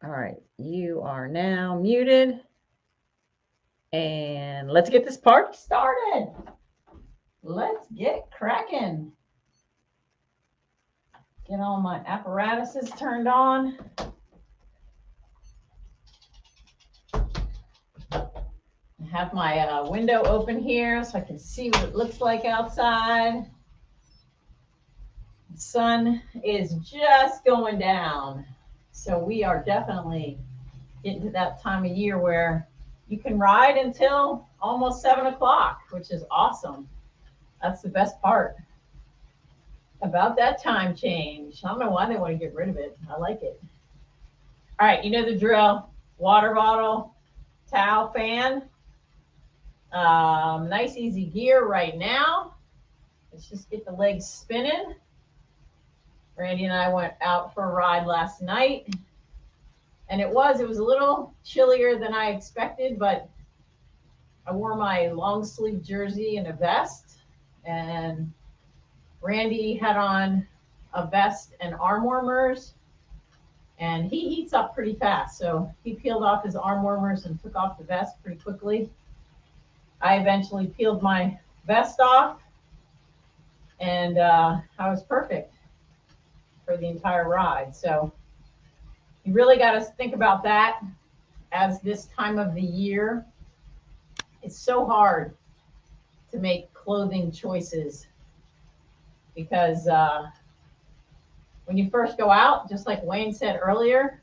All right, you are now muted. And let's get this party started. Let's get cracking. Get all my apparatuses turned on. I have my window open here so I can see what it looks like outside. The sun is just going down. So we are definitely getting to that time of year where you can ride until almost 7 o'clock, which is awesome. That's the best part about that time change. I don't know why they want to get rid of it. I like it. All right, you know the drill. Water bottle, towel, fan. Nice easy gear right now. Let's just get the legs spinning. Randy and I went out for a ride last night. And it was a little chillier than I expected, but I wore my long sleeve jersey and a vest. And Randy had on a vest and arm warmers. And he heats up pretty fast. So he peeled off his arm warmers and took off the vest pretty quickly. I eventually peeled my vest off, and I was perfect for the entire ride. So you really got to think about that as this time of the year. It's so hard to make clothing choices because when you first go out, just like Wayne said earlier,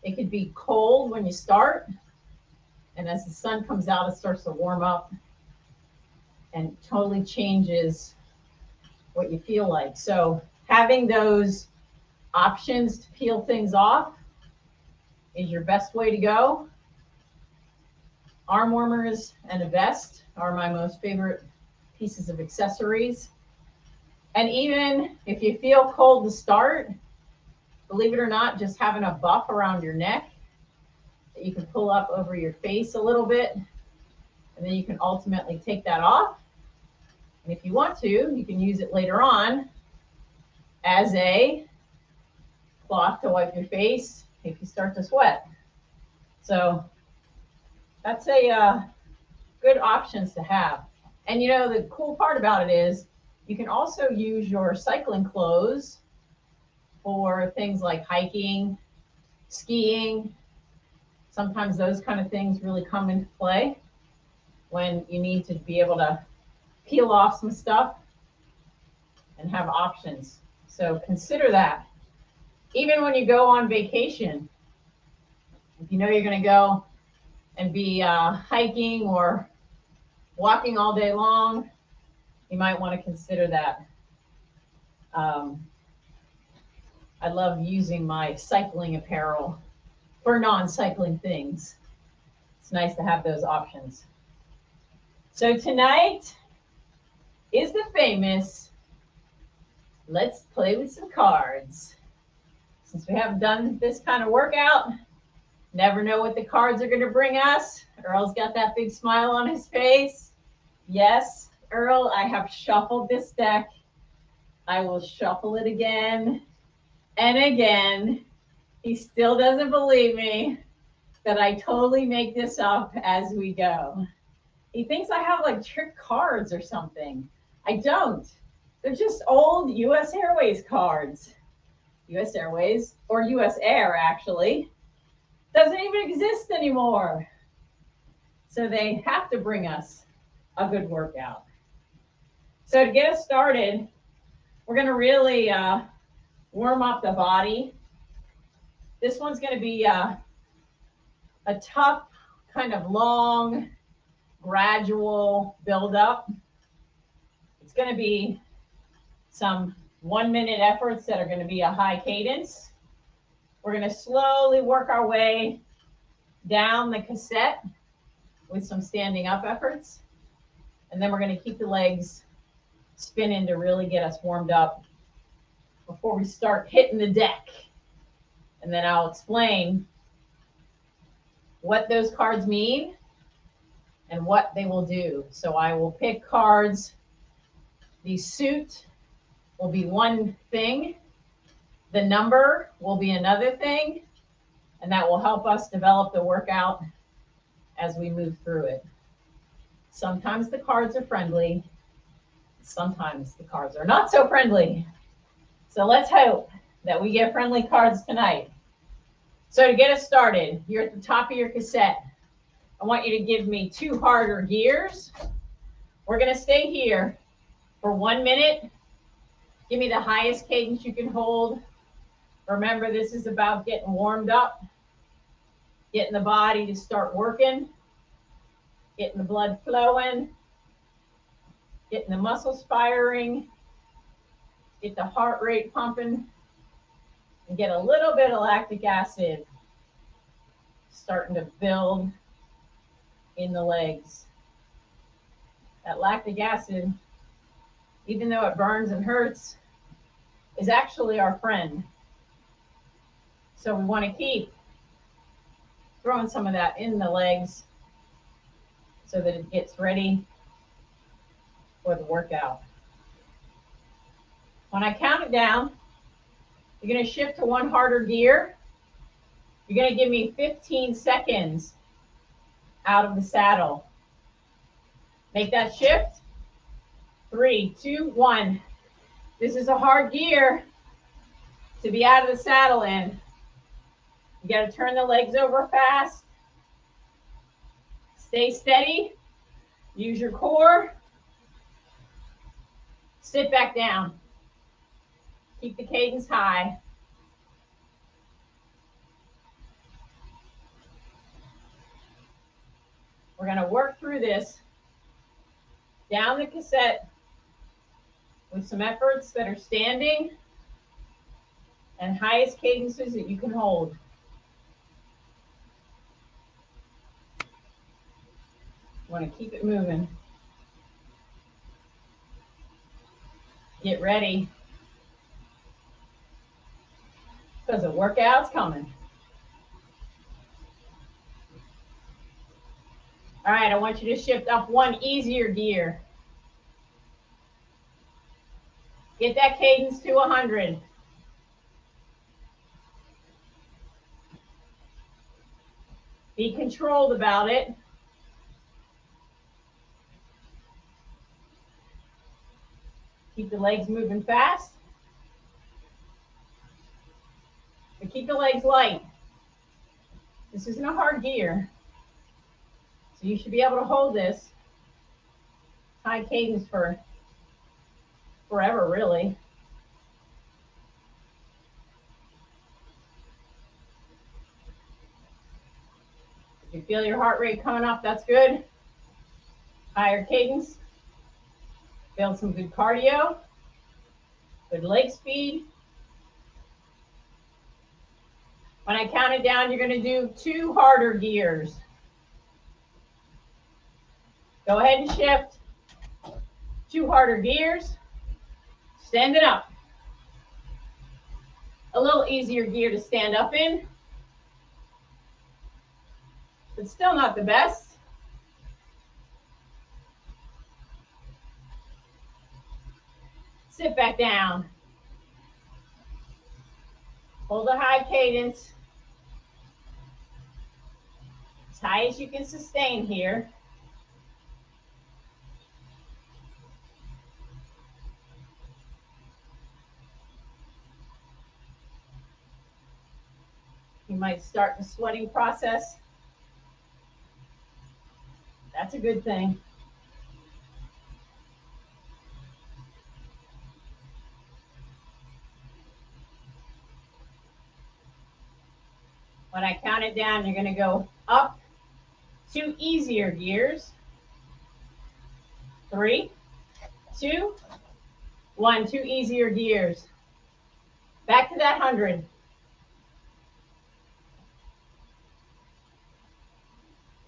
it could be cold when you start. And as the sun comes out, it starts to warm up and totally changes what you feel like. So having those options to peel things off is your best way to go. Arm warmers and a vest are my most favorite pieces of accessories. And even if you feel cold to start, believe it or not, just having a buff around your neck that you can pull up over your face a little bit, and then you can ultimately take that off. And if you want to, you can use it later on as a cloth to wipe your face if you start to sweat. So that's a good options to have. And you know, the cool part about it is you can also use your cycling clothes for things like hiking, skiing. Sometimes those kind of things really come into play when you need to be able to peel off some stuff and have options. So consider that. Even when you go on vacation, if you know you're going to go and be hiking or walking all day long, you might want to consider that. I love using my cycling apparel for non-cycling things. It's nice to have those options. So tonight is the famous let's play with some cards. Since we haven't done this kind of workout, never know what the cards are going to bring us. Earl's got that big smile on his face. Yes, Earl, I have shuffled this deck. I will shuffle it again and again. He still doesn't believe me that I totally make this up as we go. He thinks I have like trick cards or something. I don't. They're just old US Airways cards. US Airways, or US Air actually, doesn't even exist anymore. So they have to bring us a good workout. So to get us started, we're going to really warm up the body. This one's going to be a tough, kind of long, gradual build-up. It's going to be some 1-minute efforts that are going to be a high cadence. We're going to slowly work our way down the cassette with some standing up efforts. And then we're going to keep the legs spinning to really get us warmed up before we start hitting the deck. And then I'll explain what those cards mean and what they will do. So I will pick cards. The suit will be one thing. The number will be another thing. And that will help us develop the workout as we move through it. Sometimes the cards are friendly. Sometimes the cards are not so friendly. So let's hope that we get friendly cards tonight. So to get us started, you're at the top of your cassette. I want you to give me 2 harder gears. We're going to stay here for 1 minute. Give me the highest cadence you can hold. Remember, this is about getting warmed up, getting the body to start working, getting the blood flowing, getting the muscles firing, get the heart rate pumping, and get a little bit of lactic acid starting to build in the legs. That lactic acid, even though it burns and hurts, is actually our friend. So we want to keep throwing some of that in the legs so that it gets ready for the workout. When I count it down, you're going to shift to 1 harder gear. You're going to give me 15 seconds out of the saddle. Make that shift. 3, 2, 1. This is a hard gear to be out of the saddle in. You got to turn the legs over fast. Stay steady. Use your core. Sit back down. Keep the cadence high. We're going to work through this down the cassette with some efforts that are standing and highest cadences that you can hold. You want to keep it moving. Get ready, because the workout's coming. All right, I want you to shift up 1 easier gear. Get that cadence to 100. Be controlled about it. Keep the legs moving fast. But keep the legs light. This isn't a hard gear. So you should be able to hold this high cadence for forever, really. If you feel your heart rate coming up, that's good. Higher cadence. Build some good cardio. Good leg speed. When I count it down, you're going to do 2 harder gears. Go ahead and shift. 2 harder gears. Stand it up. A little easier gear to stand up in, but still not the best. Sit back down. Hold a high cadence. As high as you can sustain here. You might start the sweating process. That's a good thing. When I count it down, you're going to go up 2 easier gears. 3, 2, 1. 2 easier gears. Back to that 100.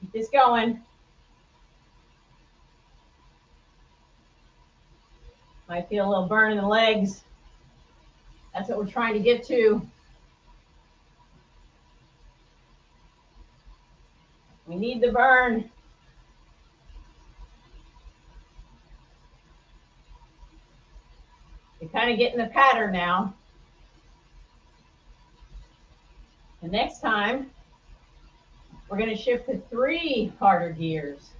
Keep this going. Might feel a little burn in the legs. That's what we're trying to get to. We need the burn. You're kind of getting the pattern now. The next time, we're going to shift to 3 harder gears.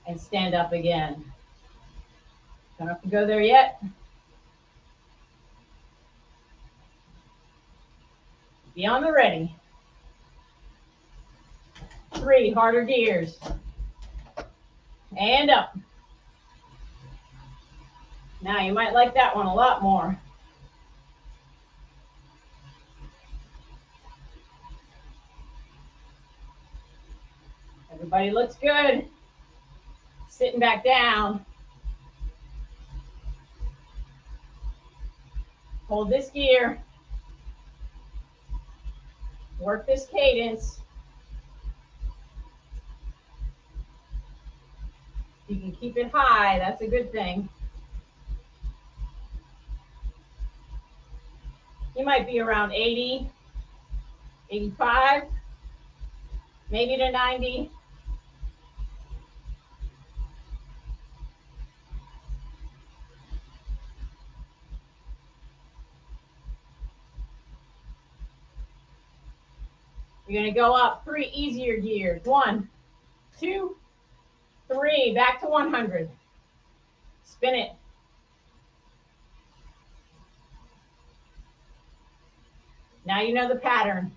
And stand up again. Don't have to go there yet. Be on the ready. 3 harder gears. And up. Now you might like that one a lot more. Everybody looks good. Sitting back down. Hold this gear. Work this cadence. You can keep it high, that's a good thing. You might be around 80, 85, maybe to 90. You're going to go up 3 easier gears. 1, 2, 3. Back to 100. Spin it. Now you know the pattern.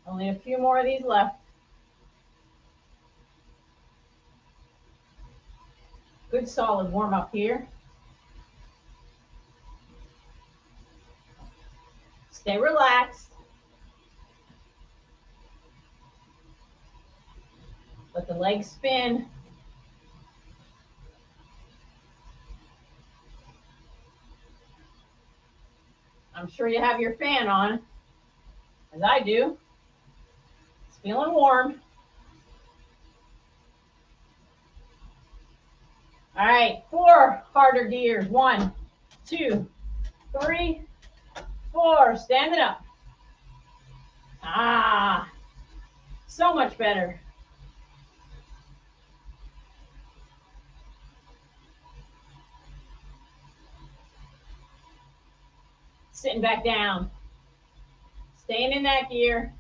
Only a few more of these left. Good solid warm up here. Stay relaxed. Let the legs spin. I'm sure you have your fan on, as I do. It's feeling warm. All right, 4 harder gears. 1, 2, 3, 4. Standing up. Ah, so much better. Sitting back down. Staying in that gear.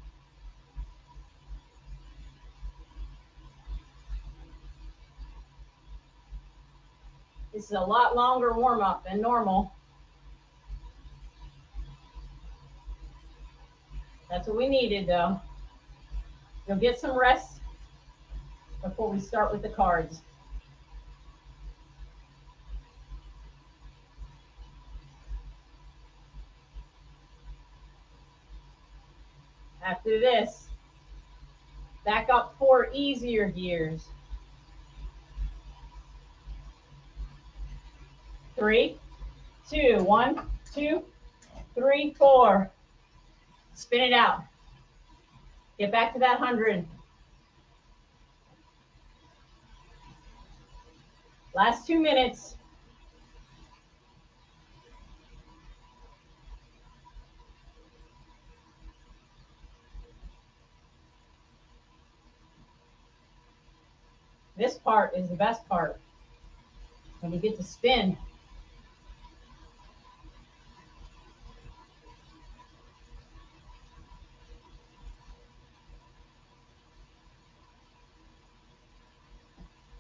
This is a lot longer warm up than normal. That's what we needed though. You'll get some rest before we start with the cards. After this, back up 4 easier gears. 3, 2, 1, 2, 3, 4. Spin it out. Get back to that 100. Last 2 minutes. This part is the best part. When you get to spin.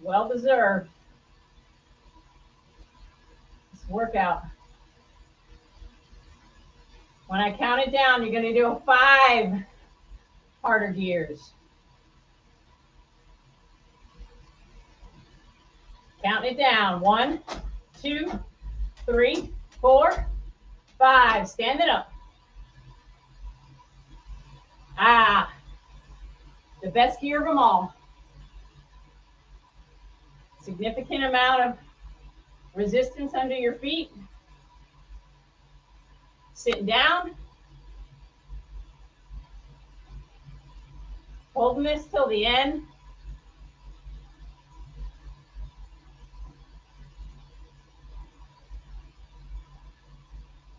Well deserved. This workout. When I count it down, you're going to do 5 harder gears. Count it down. 1, 2, 3, 4, 5. Stand it up. Ah, the best gear of them all. Significant amount of resistance under your feet. Sitting down. Holding this till the end.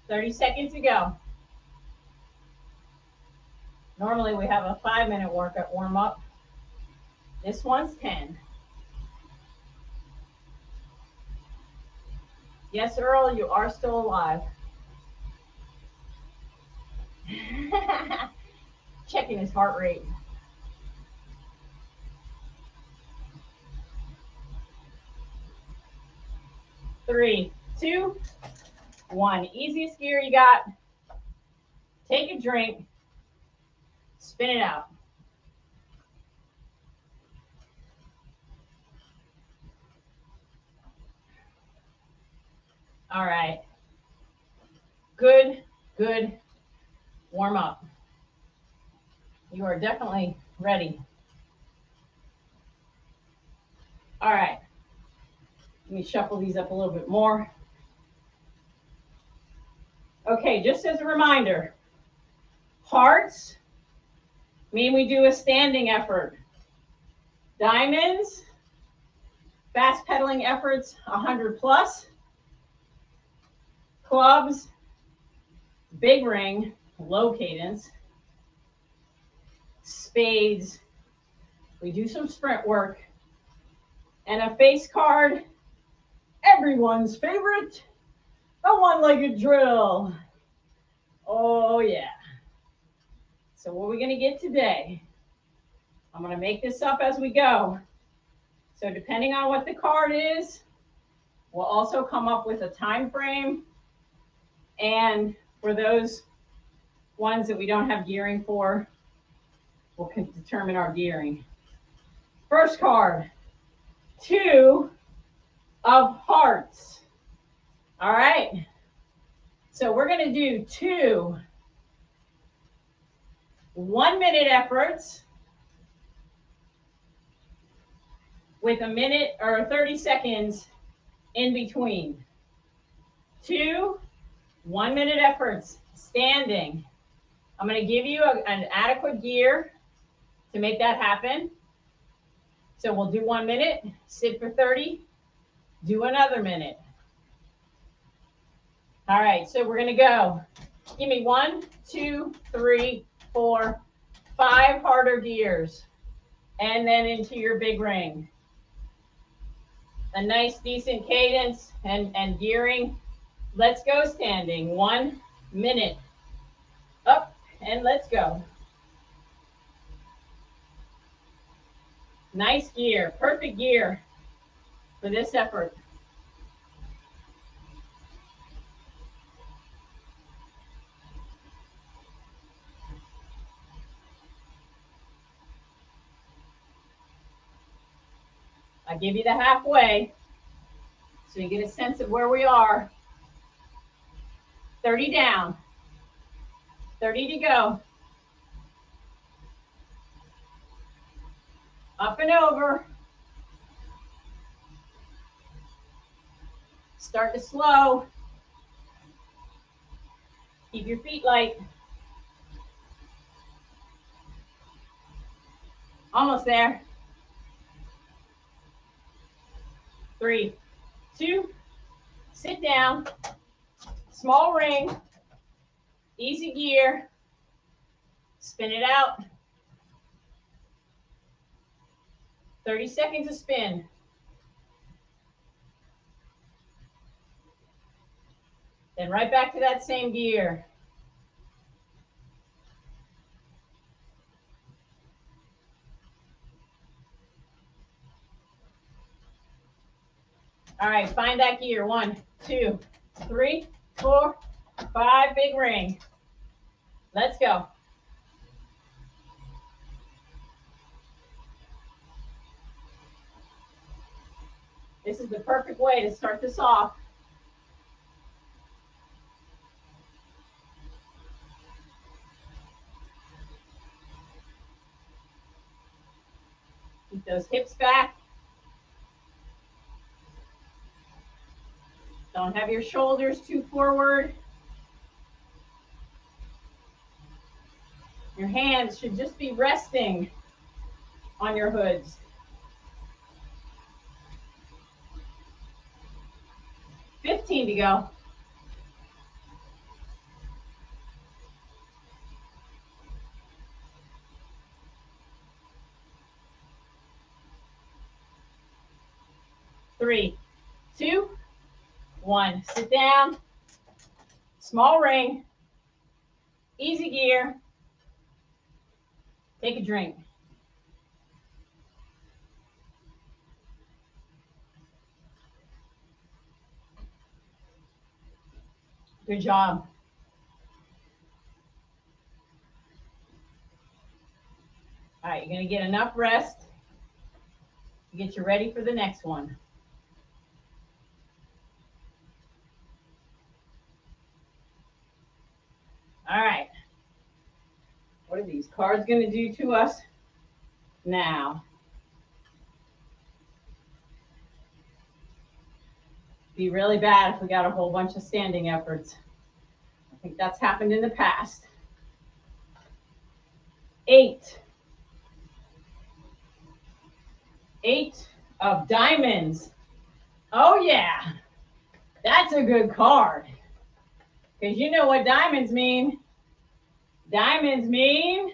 "30 seconds to go. Normally we have a 5-minute workout warm up. This one's 10. Yes, Earl, you are still alive. Checking his heart rate. Three, two, one. Easiest gear you got. Take a drink. Spin it out. All right. Good, good warm up. You are definitely ready. All right. Let me shuffle these up a little bit more. Okay, just as a reminder, hearts mean we do a standing effort. Diamonds, fast pedaling efforts, 100 plus. Clubs, big ring, low cadence. Spades, we do some sprint work. And a face card, everyone's favorite, a one-legged drill. Oh yeah. So what are we gonna get today? I'm gonna make this up as we go. So depending on what the card is, we'll also come up with a time frame. And for those ones that we don't have gearing for, we'll determine our gearing. First card, 2 of hearts. All right. So we're going to do 2 1-minute efforts with a minute or 30 seconds in between. 2 1-minute efforts, standing. I'm going to give you an adequate gear to make that happen. So we'll do 1 minute, sit for 30, do another minute. All right, so we're going to go. Give me 1, 2, 3, 4, 5 harder gears. And then into your big ring. A nice, decent cadence and gearing. Let's go standing. 1 minute. Up and let's go. Nice gear, perfect gear for this effort. I give you the halfway so you get a sense of where we are. 30 down, 30 to go. Up and over. Start to slow. Keep your feet light. Almost there. 3, 2, sit down. Small ring. Easy gear. Spin it out. 30 seconds to spin. Then right back to that same gear. All right, find that gear. 1, 2, 3, 4, 5, big ring. Let's go. This is the perfect way to start this off. Keep those hips back. Don't have your shoulders too forward. Your hands should just be resting on your hoods. 15 to go. 3, 2, 1. Sit down. Small ring. Easy gear. Take a drink. Good job. All right, you're going to get enough rest to get you ready for the next one. All right. What are these cards going to do to us now? Be really bad if we got a whole bunch of standing efforts. I think that's happened in the past. 8. 8 of diamonds. Oh yeah, that's a good card. Because you know what diamonds mean. Diamonds mean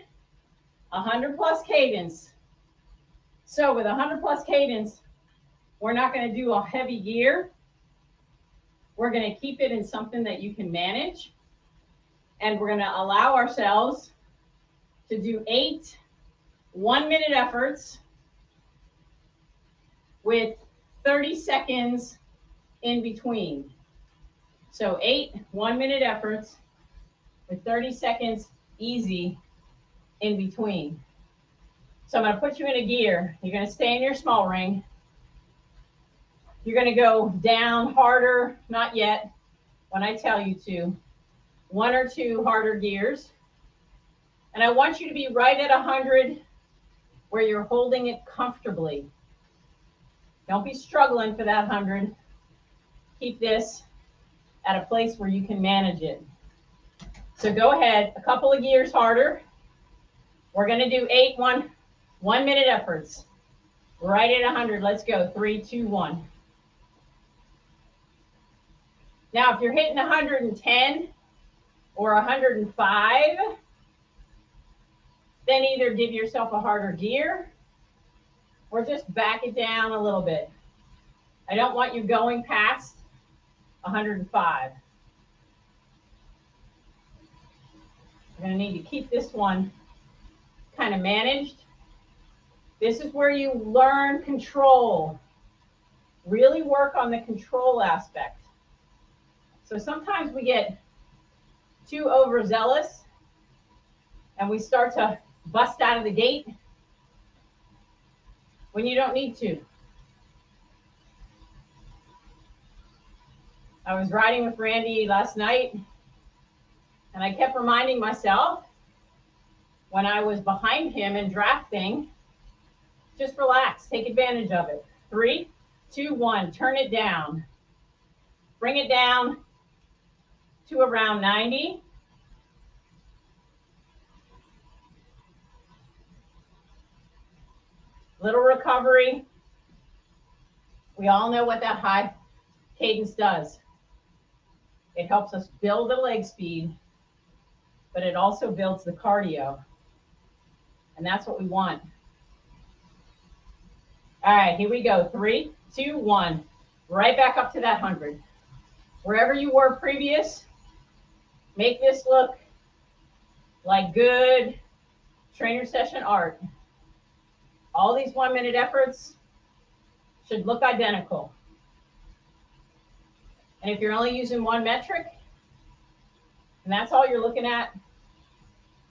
100 plus cadence. So with 100 plus cadence, we're not going to do a heavy gear. We're going to keep it in something that you can manage. And we're going to allow ourselves to do 8 1-minute efforts with 30 seconds in between. So 8 1-minute efforts with 30 seconds easy in between. So I'm going to put you in a gear. You're going to stay in your small ring. You're going to go down harder, not yet, when I tell you to. 1 or 2 harder gears. And I want you to be right at 100 where you're holding it comfortably. Don't be struggling for that 100. Keep this at a place where you can manage it. So go ahead, a couple of gears harder. We're going to do 8 1-minute efforts. Right at 100. Let's go. 3, 2, 1. Now, if you're hitting 110 or 105, then either give yourself a harder gear or just back it down a little bit. I don't want you going past 105. You're going to need to keep this one kind of managed. This is where you learn control. Really work on the control aspect. So sometimes we get too overzealous and we start to bust out of the gate when you don't need to. I was riding with Randy last night and I kept reminding myself when I was behind him and drafting, just relax, take advantage of it. 3, 2, 1, turn it down. Bring it down to around 90. Little recovery. We all know what that high cadence does. It helps us build the leg speed, but it also builds the cardio. And that's what we want. All right, here we go. 3, 2, 1. Right back up to that 100. Wherever you were previous, make this look like good trainer session art. All these 1-minute efforts should look identical. And if you're only using one metric, and that's all you're looking at,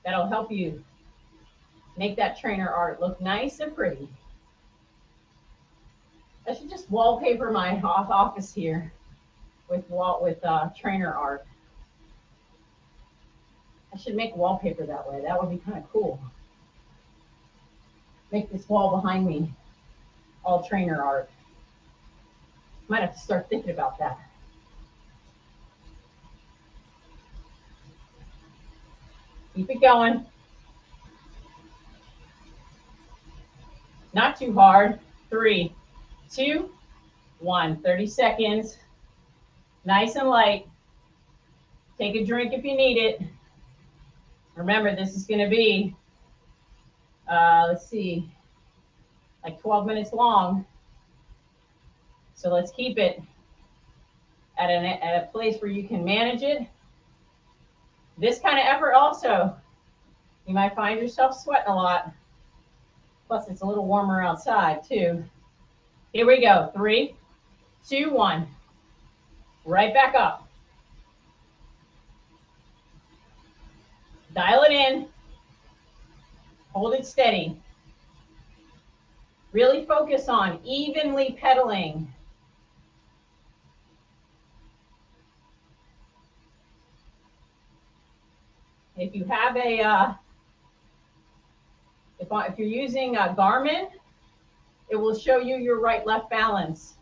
that'll help you make that trainer art look nice and pretty. I should just wallpaper my office here with trainer art. I should make wallpaper that way. That would be kind of cool. Make this wall behind me all trainer art. Might have to start thinking about that. Keep it going. Not too hard. 3, 2, 1. 30 seconds. Nice and light. Take a drink if you need it. Remember, this is going to be, let's see, like 12 minutes long. So let's keep it at a place where you can manage it. This kind of effort also, you might find yourself sweating a lot. Plus, it's a little warmer outside too. Here we go. 3, 2, 1. Right back up. Dial it in. Hold it steady. Really focus on evenly pedaling. If you have a, if you're using a Garmin, it will show you your right-left balance.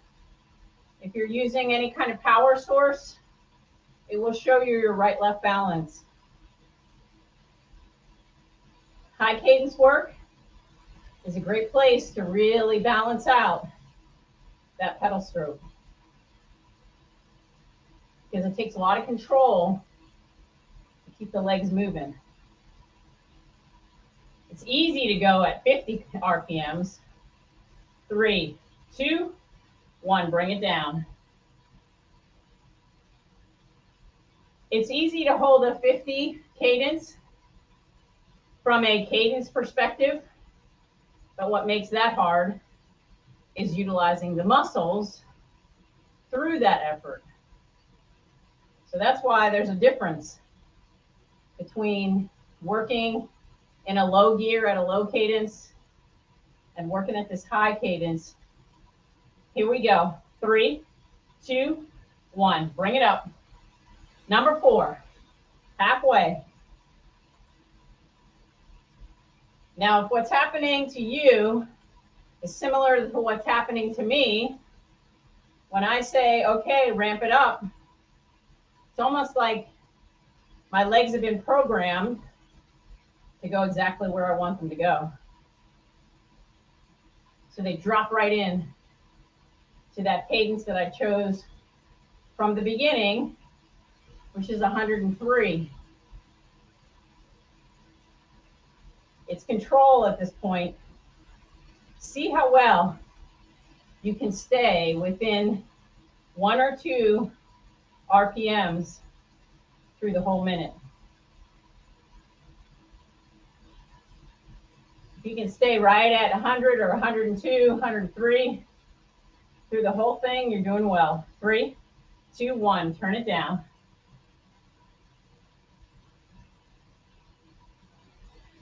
If you're using any kind of power source, it will show you your right-left balance. High cadence work is a great place to really balance out that pedal stroke, because it takes a lot of control to keep the legs moving. It's easy to go at 50 RPMs. 3, 2, 1, bring it down. It's easy to hold a 50 cadence from a cadence perspective, but what makes that hard is utilizing the muscles through that effort. So that's why there's a difference between working in a low gear at a low cadence and working at this high cadence. Here we go. 3, 2, 1. Bring it up. Number 4. Halfway. Now, if what's happening to you is similar to what's happening to me, when I say, okay, ramp it up, it's almost like my legs have been programmed to go exactly where I want them to go. So they drop right in to that cadence that I chose from the beginning, which is 103. It's control at this point. See how well you can stay within 1 or 2 RPMs through the whole minute. If you can stay right at 100 or 102, 103 through the whole thing, you're doing well. 3, 2, 1, turn it down.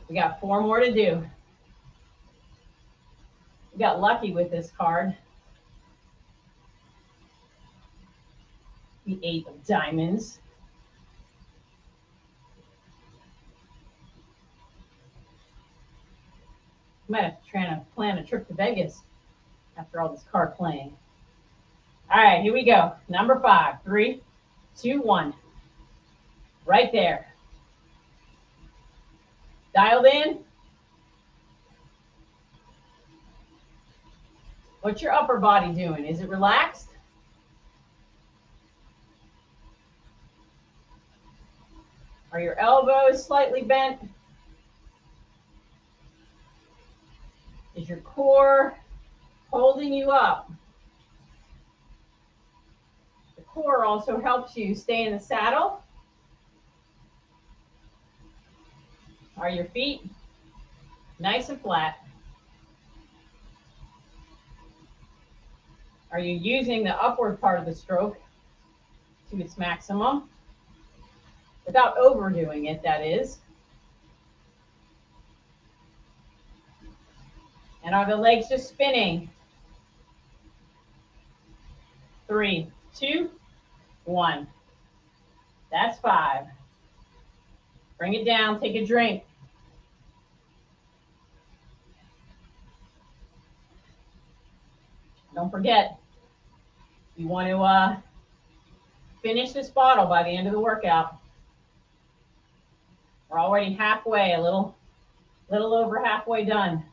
We got 4 more to do. We got lucky with this card. The 8 of diamonds. Might have to try to plan a trip to Vegas after all this card playing. All right, here we go. Number 5. 3, 2, 1. Right there. Dialed in. What's your upper body doing? Is it relaxed? Are your elbows slightly bent? Is your core holding you up? The core also helps you stay in the saddle. Are your feet nice and flat? Are you using the upward part of the stroke to its maximum? Without overdoing it, that is. And are the legs just spinning? 3, 2, 1. That's 5. Bring it down, take a drink. Don't forget, you want to finish this bottle by the end of the workout. We're already halfway, a little over halfway done.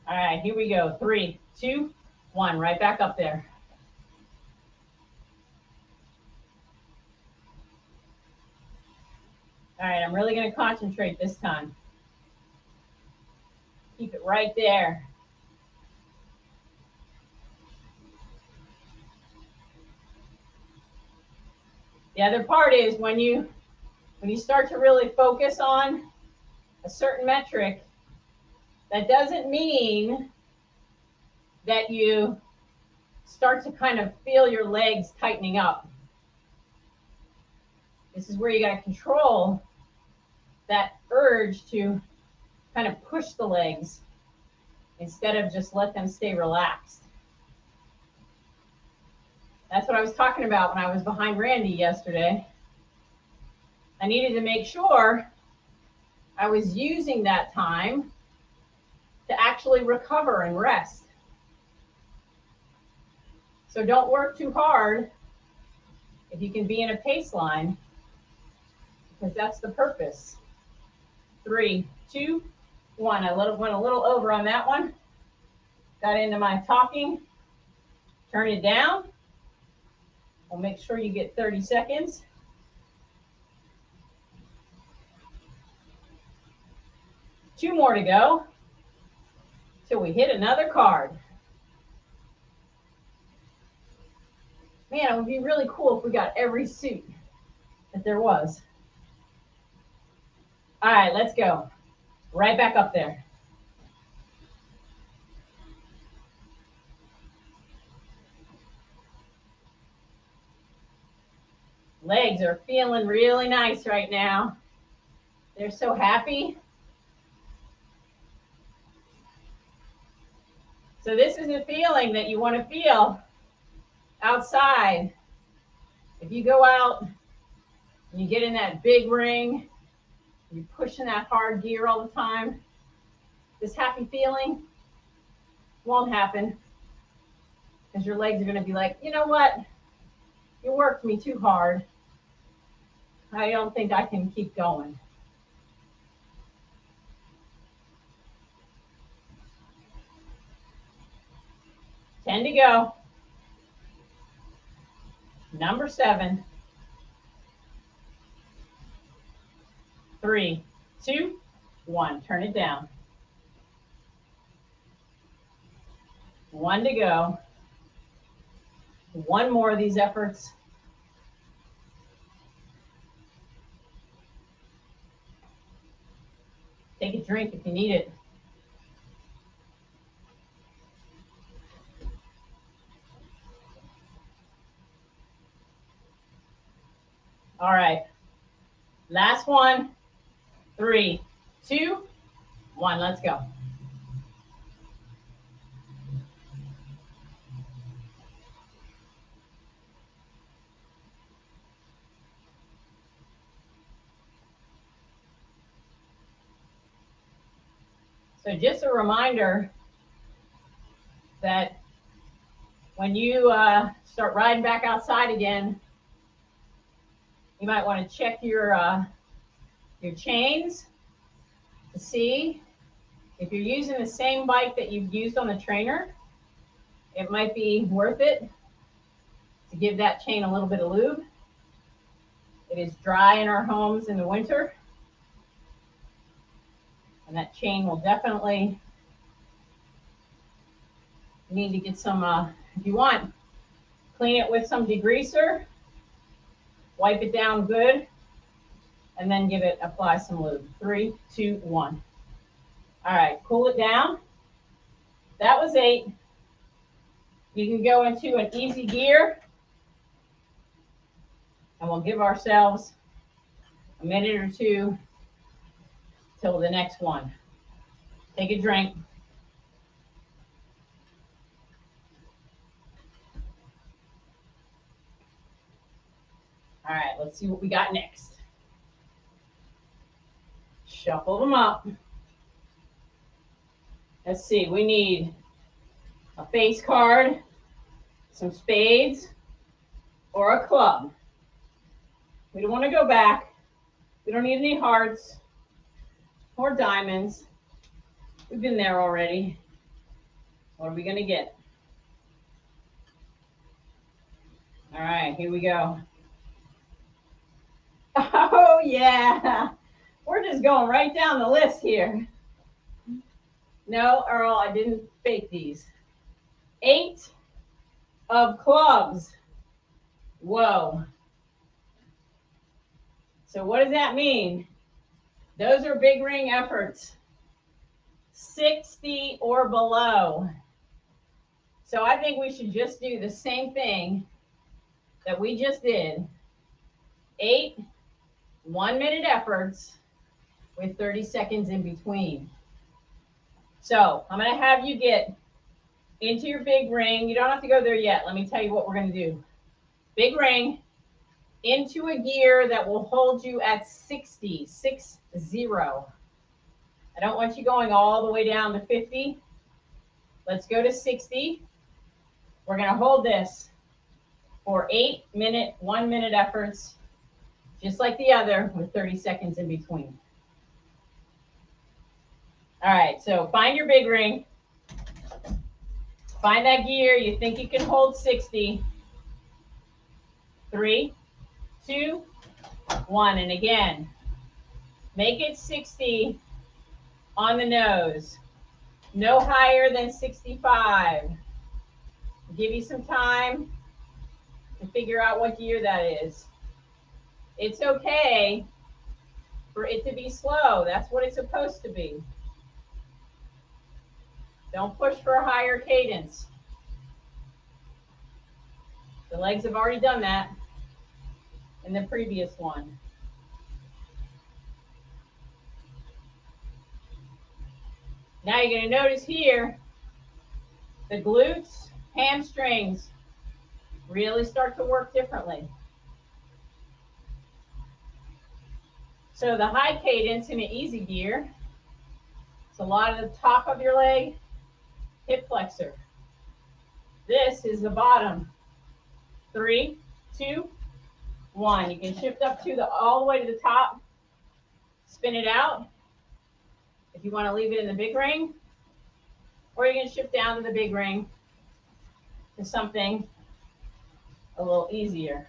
All right, here we go. 3, 2, 1, right back up there. All right, I'm really going to concentrate this time. Keep it right there. The other part is when you start to really focus on a certain metric, that doesn't mean that you start to kind of feel your legs tightening up. This is where you got to control that urge to kind of push the legs instead of just let them stay relaxed. That's what I was talking about when I was behind Randy yesterday. I needed to make sure I was using that time to actually recover and rest. So don't work too hard if you can be in a pace line, because that's the purpose. 3, 2, 1. I went a little over on that one. Got into my talking. Turn it down. We'll make sure you get 30 seconds. Two more to go till we hit another card. Man, it would be really cool if we got every suit that there was. All right, let's go. Right back up there. Legs are feeling really nice right now. They're so happy. So this is a feeling that you want to feel outside. If you go out and you get in that big ring, you're pushing that hard gear all the time, this happy feeling won't happen, because your legs are going to be like, you know what? You worked me too hard. I don't think I can keep going. Ten to go. Number 7. 3, 2, 1. Turn it down. 1 to go. One more of these efforts. Take a drink if you need it. All right. Last one. 3, 2, 1. Let's go. So just a reminder that when you start riding back outside again, you might want to check your chains to see if you're using the same bike that you've used on the trainer. It might be worth it to give that chain a little bit of lube. It is dry in our homes in the winter, and that chain will definitely need to get some, if you want, clean it with some degreaser, wipe it down good, and then apply some lube. 3, 2, 1. All right, cool it down. That was 8. You can go into an easy gear, and we'll give ourselves a minute or two till the next one. Take a drink. All right, let's see what we got next. Shuffle them up. Let's see, we need a face card, some spades, or a club. We don't want to go back. We don't need any hearts or diamonds. We've been there already. What are we going to get? All right, here we go. Oh, yeah. We're just going right down the list here. No, Earl, I didn't fake these. 8 of clubs. Whoa. So what does that mean? Those are big ring efforts. 60 or below. So I think we should just do the same thing that we just did. 8 1-minute efforts with 30 seconds in between. So I'm going to have you get into your big ring. You don't have to go there yet. Let me tell you what we're going to do. Big ring into a gear that will hold you at 60, 60. I don't want you going all the way down to 50. Let's go to 60. We're going to hold this for 8-minute, 1-minute efforts, just like the other, with 30 seconds in between. All right, so find your big ring. Find that gear you think you can hold 60. 3, 2, 1. And again, make it 60 on the nose. No higher than 65. Give you some time to figure out what gear that is. It's okay for it to be slow. That's what it's supposed to be. Don't push for a higher cadence. The legs have already done that in the previous one. Now you're going to notice here, the glutes, hamstrings really start to work differently. So the high cadence in an easy gear, it's a lot of the top of your leg, hip flexor. This is the bottom. 3, 2, 1. You can shift up to all the way to the top, spin it out if you want to leave it in the big ring, or you can shift down to the big ring to something a little easier.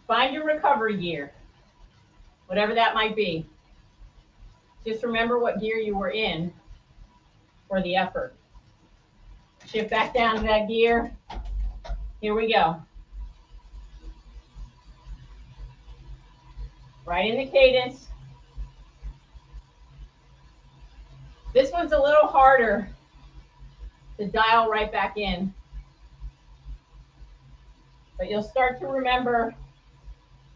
Find your recovery gear, whatever that might be. Just remember what gear you were in for the effort. Shift back down to that gear. Here we go. Right in the cadence. This one's a little harder to dial right back in, but you'll start to remember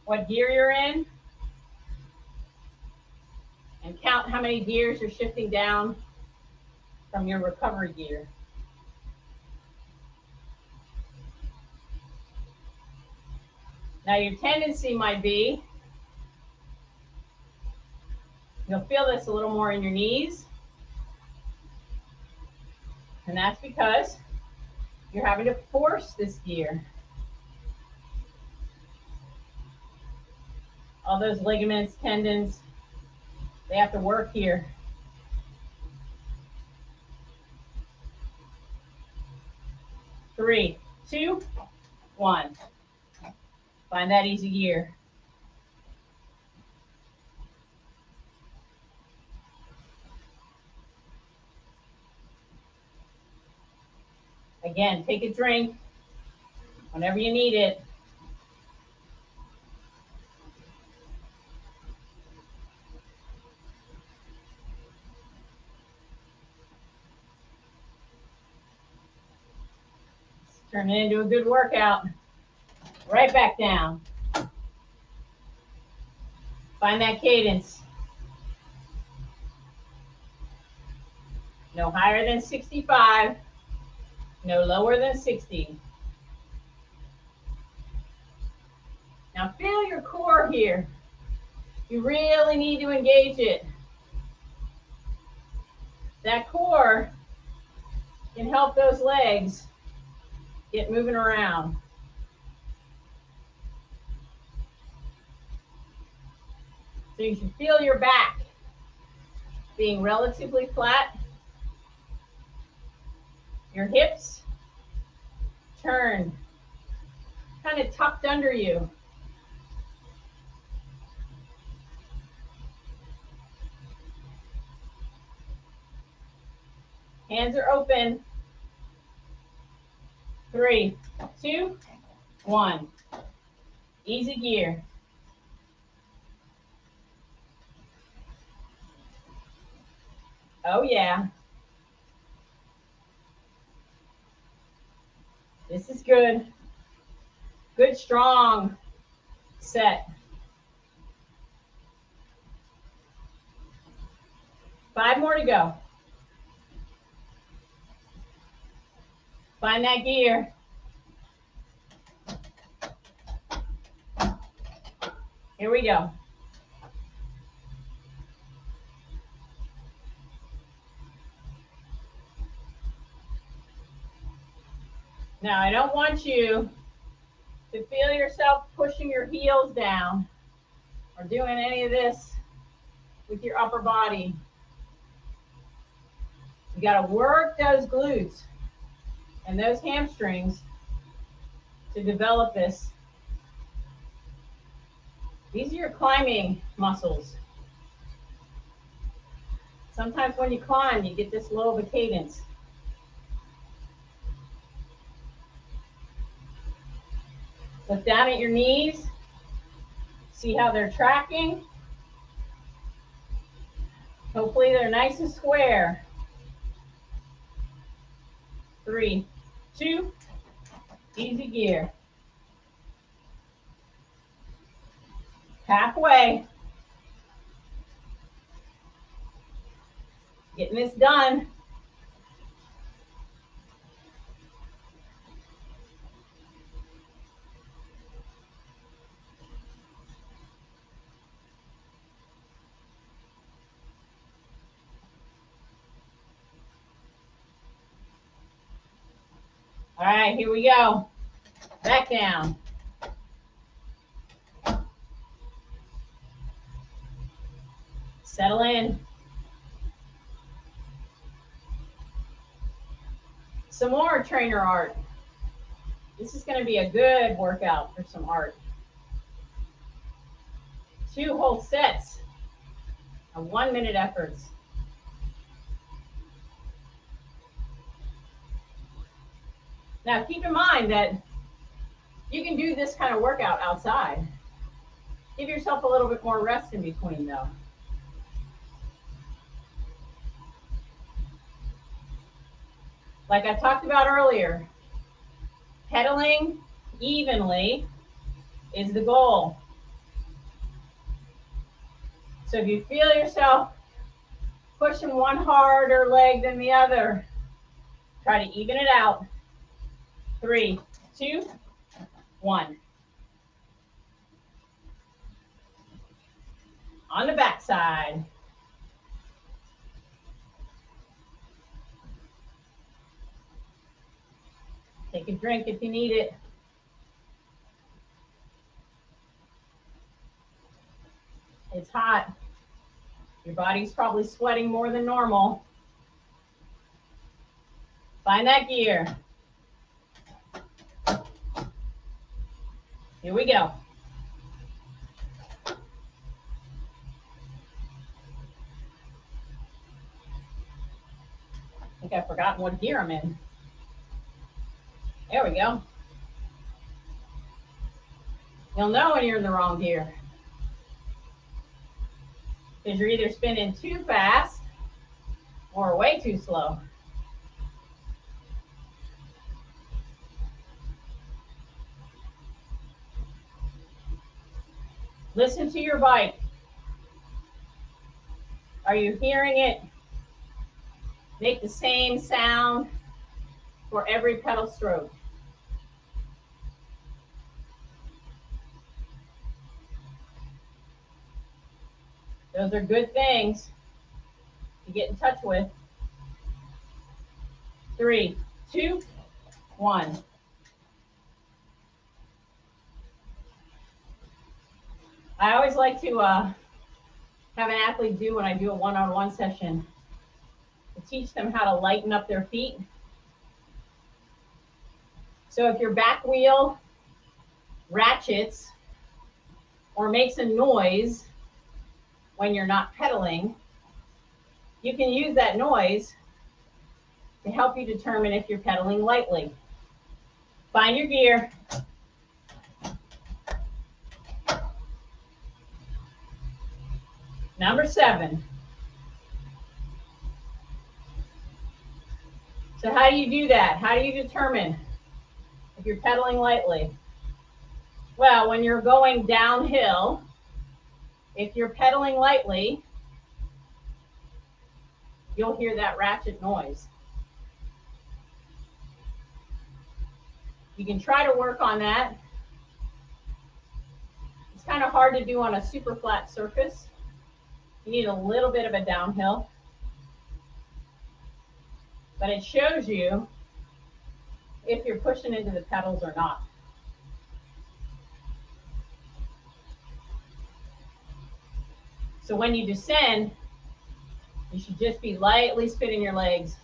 what gear you're in and count how many gears you're shifting down from your recovery gear. Now your tendency might be, you'll feel this a little more in your knees, and that's because you're having to force this gear. All those ligaments, tendons, they have to work here. 3, 2, 1. Find that easy gear. Again, take a drink whenever you need it. Turn it into a good workout. Right back down. Find that cadence. No higher than 65. No lower than 60. Now feel your core here. You really need to engage it. That core can help those legs get moving around. So you should feel your back being relatively flat. Your hips turned, kind of tucked under you. Hands are open. 3, 2, 1. Easy gear. Oh yeah. This is good. Good, strong set. 5 more to go. Find that gear. Here we go. Now, I don't want you to feel yourself pushing your heels down or doing any of this with your upper body. You got to work those glutes and those hamstrings to develop this. These are your climbing muscles. Sometimes when you climb, you get this low of a cadence. Look down at your knees. See how they're tracking. Hopefully they're nice and square. 3, 2, easy gear. Halfway. Getting this done. All right, here we go. Back down. Settle in. Some more trainer art. This is going to be a good workout for some art. 2 whole sets of 1-minute efforts. Now keep in mind that you can do this kind of workout outside. Give yourself a little bit more rest in between though. Like I talked about earlier, pedaling evenly is the goal. So if you feel yourself pushing one harder leg than the other, try to even it out. 3, 2, 1. On the back side. Take a drink if you need it. It's hot. Your body's probably sweating more than normal. Find that gear. Here we go. I think I've forgotten what gear I'm in. There we go. You'll know when you're in the wrong gear, because you're either spinning too fast or way too slow. Listen to your bike. Are you hearing it make the same sound for every pedal stroke? Those are good things to get in touch with. 3, 2, 1. I always like to have an athlete do when I do a one-on-one session, to teach them how to lighten up their feet. So if your back wheel ratchets or makes a noise when you're not pedaling, you can use that noise to help you determine if you're pedaling lightly. Find your gear. Number 7. So how do you do that? How do you determine if you're pedaling lightly? Well, when you're going downhill, if you're pedaling lightly, you'll hear that ratchet noise. You can try to work on that. It's kind of hard to do on a super flat surface. You need a little bit of a downhill. But it shows you if you're pushing into the pedals or not. So when you descend, you should just be lightly spinning your legs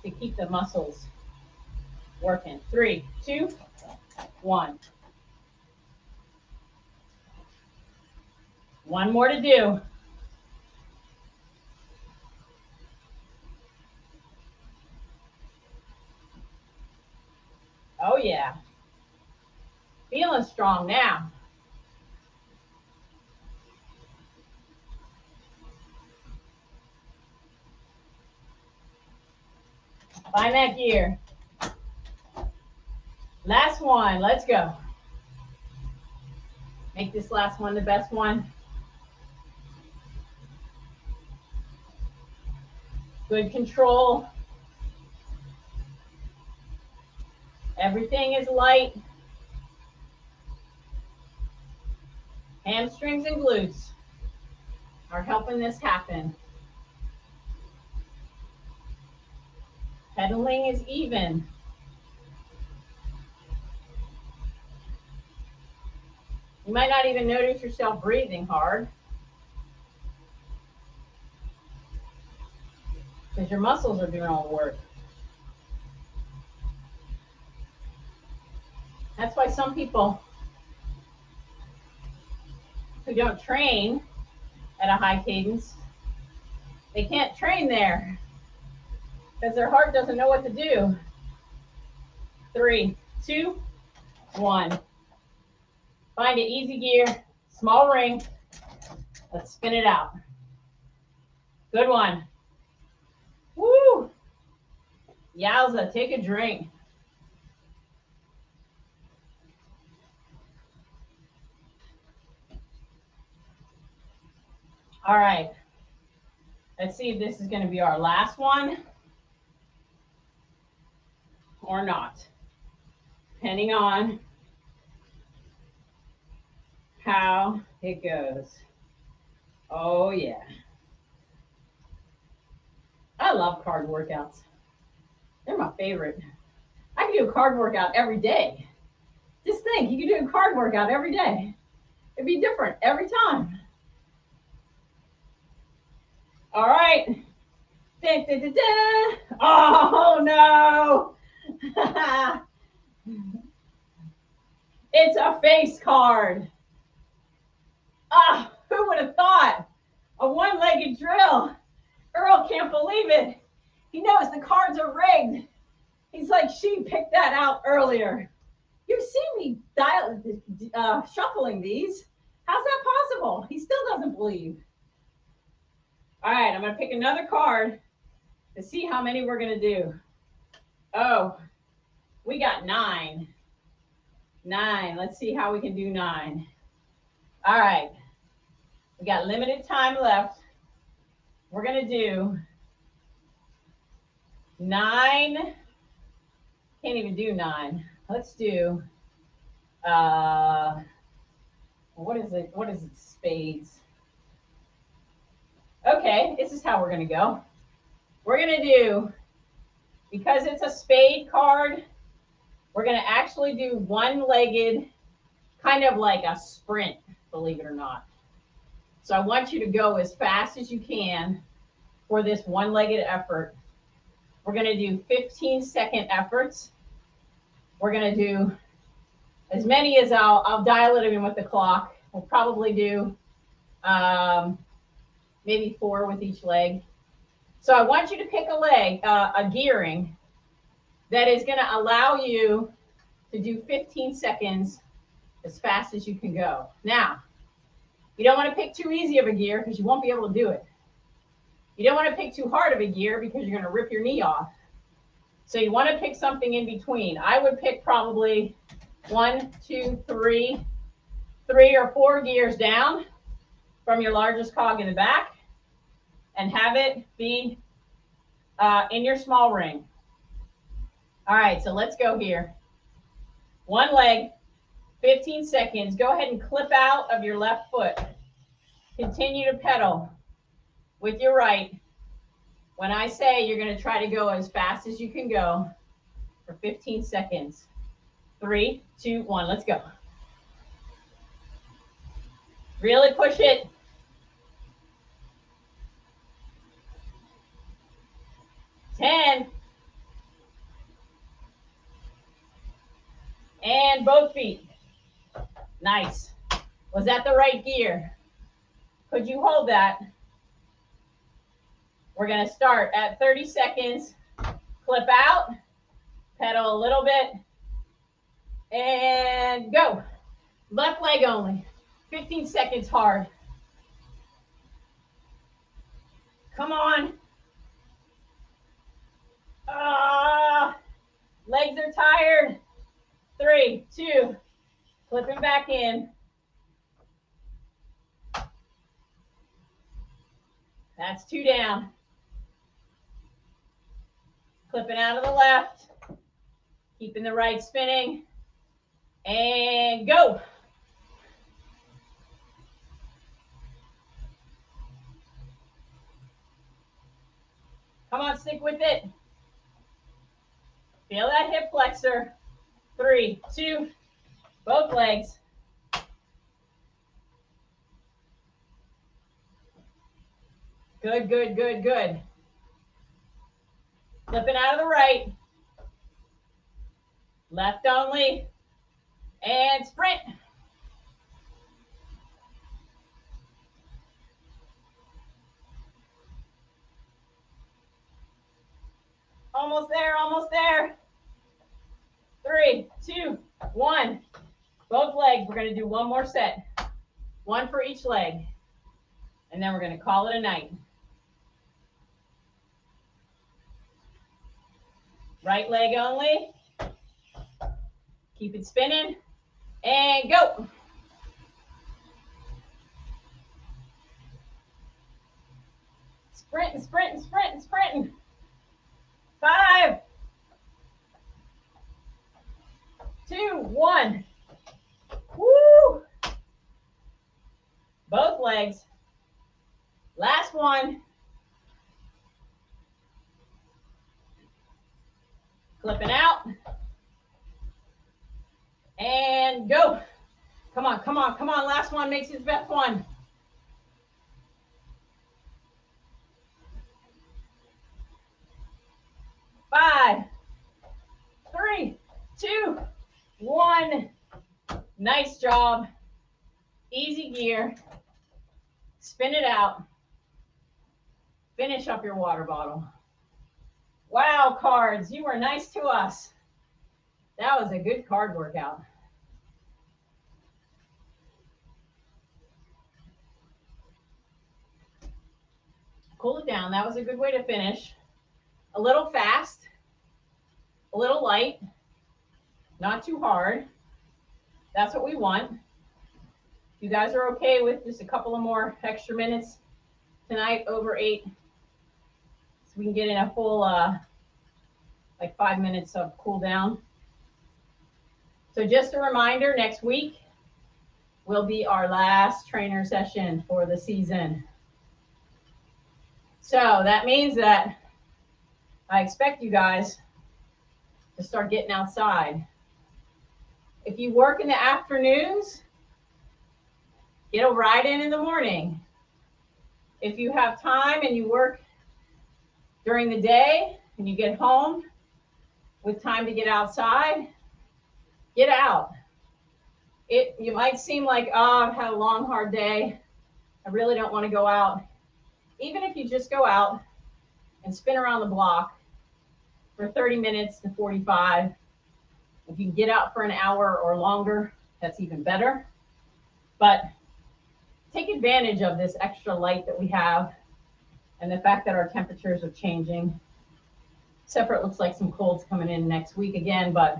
to keep the muscles working. 3, 2, 1. One more to do. Oh yeah. Feeling strong now. Find that gear. Last one, let's go. Make this last one the best one. Good control. Everything is light. Hamstrings and glutes are helping this happen. Pedaling is even. You might not even notice yourself breathing hard because your muscles are doing all the work. That's why some people who don't train at a high cadence, they can't train there because their heart doesn't know what to do. 3, 2, 1. Find an easy gear, small ring. Let's spin it out. Good one. Woo! Yowza, take a drink. All right. Let's see if this is going to be our last one or not, depending on how it goes. Oh, yeah. I love card workouts. They're my favorite. I can do a card workout every day. Just think, you can do a card workout every day. It'd be different every time. All right. Da, da, da, da. Oh, no. It's a face card. Ah, who would have thought? A one-legged drill. Earl can't believe it. He knows the cards are rigged. He's like, she picked that out earlier. You've seen me shuffling these. How's that possible? He still doesn't believe. All right, I'm going to pick another card to see how many we're going to do. Oh, we got 9. 9. Let's see how we can do 9. All right. We got limited time left. We're going to do 9. Can't even do 9. Let's do, what is it? What is it? Spades. Okay, this is how we're going to go. We're going to do, because it's a spade card, we're going to actually do one-legged, kind of like a sprint, believe it or not. So I want you to go as fast as you can for this one-legged effort. We're going to do 15-second efforts. We're going to do as many as I'll dial it in with the clock. We'll probably do maybe 4 with each leg. So I want you to pick a leg, a gearing that is going to allow you to do 15 seconds as fast as you can go. Now, you don't want to pick too easy of a gear because you won't be able to do it. You don't want to pick too hard of a gear because you're going to rip your knee off. So you want to pick something in between. I would pick probably 1, 2, 3 or 4 gears down from your largest cog in the back and have it be in your small ring. All right, so let's go here. One leg, 15 seconds. Go ahead and clip out of your left foot. Continue to pedal with your right. When I say, you're going to try to go as fast as you can go for 15 seconds. 3, 2, 1, let's go. Really push it. 10. And both feet. Nice. Was that the right gear? Could you hold that? We're going to start at 30 seconds. Clip out. Pedal a little bit. And go. Left leg only. 15 seconds hard. Come on. Legs are tired. 3, 2. Flipping back in. That's 2 down. Clipping out of the left. Keeping the right spinning. And go. Come on, stick with it. Feel that hip flexor. 3, 2, both legs. Good, good, good, good. Flipping out of the right. Left only. And sprint. Almost there, almost there. 3, 2, 1. Both legs. We're going to do one more set. 1 for each leg. And then we're going to call it a night. Right leg only. Keep it spinning. And go. Sprinting, sprinting, sprinting, sprinting. 5, 2, 1. Woo! Both legs. Last one. Flipping out. And go. Come on, come on, come on. Last one makes his best one. Five, 3, 2, 1. Nice job. Easy gear. Spin it out. Finish up your water bottle. Wow, cards, you were nice to us. That was a good card workout. Cool it down. That was a good way to finish. A little fast, a little light, not too hard. That's what we want. If you guys are okay with just a couple of more extra minutes tonight, over 8, so we can get in a full like 5 minutes of cool down. So just a reminder, next week will be our last trainer session for the season. So that means that I expect you guys to start getting outside. If you work in the afternoons, get a ride in the morning. If you have time and you work during the day and you get home with time to get outside, get out. You might seem like, oh, I've had a long, hard day. I really don't want to go out. Even if you just go out and spin around the block for 30 minutes to 45. If you can get out for an hour or longer, that's even better. But take advantage of this extra light that we have and the fact that our temperatures are changing. Except for it looks like some cold's coming in next week again, but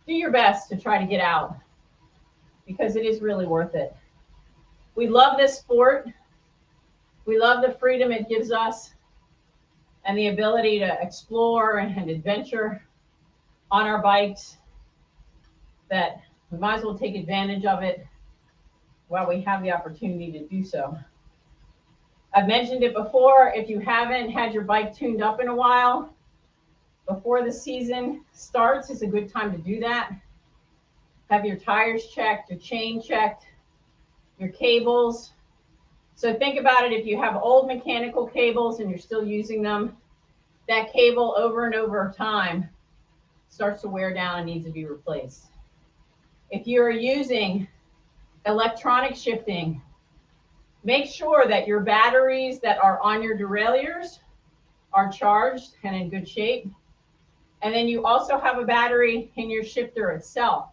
do your best to try to get out because it is really worth it. We love this sport. We love the freedom it gives us and the ability to explore and adventure on our bikes, that we might as well take advantage of it while we have the opportunity to do so. I've mentioned it before, if you haven't had your bike tuned up in a while, before the season starts, it's a good time to do that. Have your tires checked, your chain checked, your cables. So think about it, if you have old mechanical cables and you're still using them, that cable over and over time starts to wear down and needs to be replaced. If you're using electronic shifting, make sure that your batteries that are on your derailleurs are charged and in good shape. And then you also have a battery in your shifter itself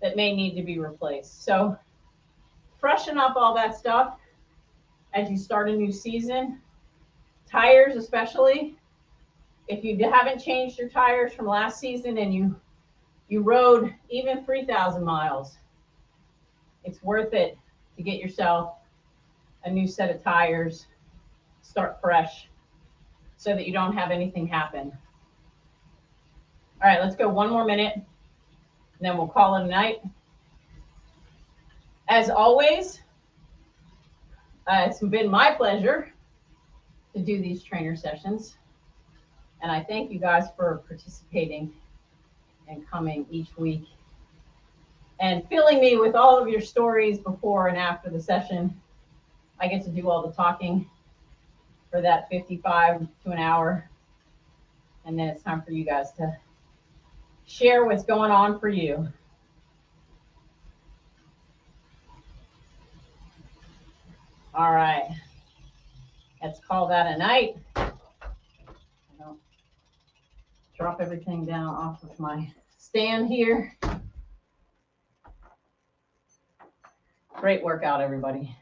that may need to be replaced. So freshen up all that stuff as you start a new season. Tires especially. If you haven't changed your tires from last season and you rode even 3,000 miles, it's worth it to get yourself a new set of tires, start fresh, so that you don't have anything happen. All right, let's go one more minute, and then we'll call it a night. As always, it's been my pleasure to do these trainer sessions, and I thank you guys for participating and coming each week and filling me with all of your stories before and after the session. I get to do all the talking for that 55 to an hour, and then it's time for you guys to share what's going on for you. All right, let's call that a night. I'll drop everything down off of my stand here. Great workout, everybody.